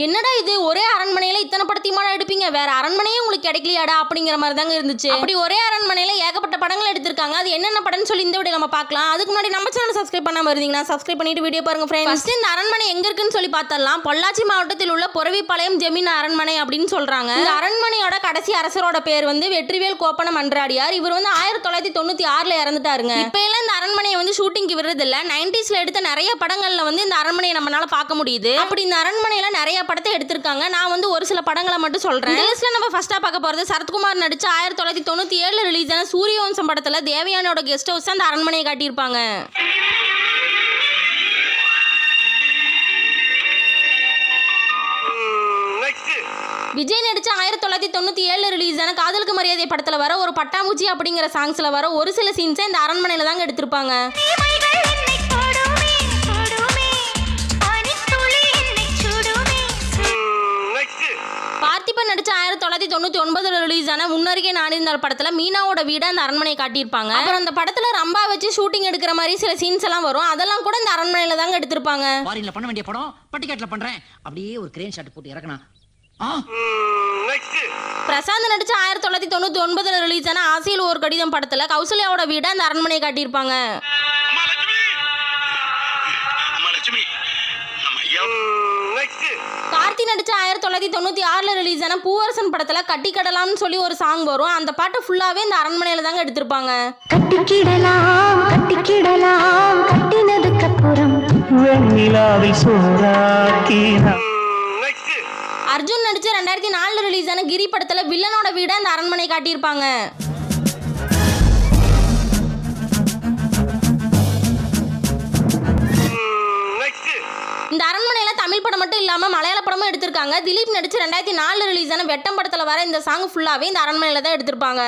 என்னடா இது ஒரே அரண்மனையில இத்தனை படத்தையுமா எடுப்பீங்க, வேற அரண்மனையே உங்களுக்கு கிடைக்கலையாடா அப்படிங்கிற மாதிரி தாங்க இருந்துச்சு. அப்படி ஒரே அரண்மனையில ஏகப்பட்ட படங்கள் எடுத்திருக்காங்க. அது என்னென்ன படம்னு சொல்லி இந்த வீடியோ நம்ம பார்க்கலாம். அதுக்கு முன்னாடி நம்ம சேனல் சப்ஸ்கிரைப் பண்ணாம இருந்தீங்கன்னா சப்ஸ்கிரைப் பண்ணிட்டு வீடியோ பாருங்க ஃப்ரெண்ட்ஸ். ஃபர்ஸ்ட் இந்த அரண்மனை எங்க இருக்குன்னு சொல்லி பார்த்தலாம். பொள்ளாச்சி மாவட்டத்தில் உள்ள பொறவிப்பாளையம் ஜமீன் அரண்மனை அப்படின்னு சொல்றாங்க. இந்த அரண்மனையோட கடைசி அரசரோட பேர் வந்து வெற்றிவேல் கோப்பன மன்றாடியார். இவர் வந்து 1996ல இறந்துட்டாருங்க. இப்ப எல்லாம் இந்த அரண்மனையை வந்து ஷூட்டிங்க்கு விடுறது இல்ல. 90ஸ்ல எடுத்த நிறைய படங்கள்ல வந்து இந்த அரண்மனையை நம்மளால பார்க்க முடியுது. அப்படி இந்த அரண்மனையில நிறைய படத்தை எடுத்திருக்காங்க. நான் வந்து ஒரு சில படங்களை மட்டும் சொல்றேன். இந்த லிஸ்ட்ல நம்ம ஃபர்ஸ்டா பார்க்க போறது சரத்குமார் நடிச்ச 1997ல ரிலீஸ் ஆன சூரியவம்சம் படத்துல தேவயானியோட கெஸ்ட் ஹவுஸ் அந்த அரண்மனையை காட்டியிருப்பாங்க. விஜய் நடிச்ச 1997ல ரிலீஸ் ஆன காதலுக்கு மரியாதை படத்துல வர ஒரு பட்டாம்பூச்சி அப்படிங்கிற சாங்ஸ்ல வர ஒரு சில சீன்ஸை இந்த அரண்மனையில தாங்க எடுத்திருப்பாங்க. பார்த்திபன் நடிச்ச 1999ல ரிலீஸ் ஆன முன்னருகே நாடிருந்தால் படத்துல மீனாவோட வீடு அந்த அரண்மனையை காட்டியிருப்பாங்க. அப்புறம் அந்த படத்துல ரம்பா வச்சு ஷூட்டிங் எடுக்கிற மாதிரி சில சீன்ஸ் எல்லாம் வரும். அதெல்லாம் கூட இந்த அரண்மனையில தாங்க எடுத்திருப்பாங்க. ஃபாரின்ல பண்ண வேண்டிய படம் பட்டிக்காட்ல பண்றேன். அப்படியே ஒரு கிரேன் ஷாட் போட்டு இறக்கணும். பிரசாந்த் நடிச்ச 1999ல ரிலீஸ் ஆன ஆசையில் ஒரு கடிதம் படத்துல கௌசல்யாவோட வீடு அந்த அரண்மனையை காட்டியிருப்பாங்க. கார்த்தி நடிச்ச 1996ல ரிலீஸ் ஆன பூவரசன் படத்துல கட்டிக்கடலாம்னு சொல்லி ஒரு சாங் வரும். அந்த பாட்டு ஃபுல்லாவே இந்த அரண்மனையில தாங்க எடுத்திருப்பாங்க. கட்டிக்கிடலாம் கட்டிக்கிடலாம் கட்டினதுக்கு அப்புறம் வெண்ணிலாவில் சோறாக்கினா. அர்ஜுன் நடிச்ச 2004ல ரிலீஸ் ஆன கிரி படத்துல வில்லனோட வீடு அந்த அரண்மனை காட்டியிருப்பாங்க. இந்த அரண்மனையில தமிழ் படம் மட்டும் இல்லாம மலையாள படமும் எடுத்திருக்காங்க. திலீப் நடிச்ச 2004ல ரிலீஸ் ஆன வெட்டம் படத்துல வர இந்த சாங் ஃபுல்லாவே இந்த அரண்மனையில தான் எடுத்திருப்பாங்க.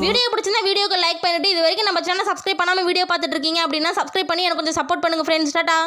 வீடியோ பிடிச்சிருந்தா வீடியோக்கு லைக் பண்ணிட்டு இது வரைக்கும் நம்ம சேனல் சப்ஸ்கிரைப் பண்ணாம வீடியோ பார்த்துட்டு இருக்கீங்க அப்படின்னா சப்ஸ்கிரைப் பண்ணி எனக்கு கொஞ்சம் சப்போர்ட் பண்ணுங்க ஃப்ரெண்ட்ஸ். டாடா.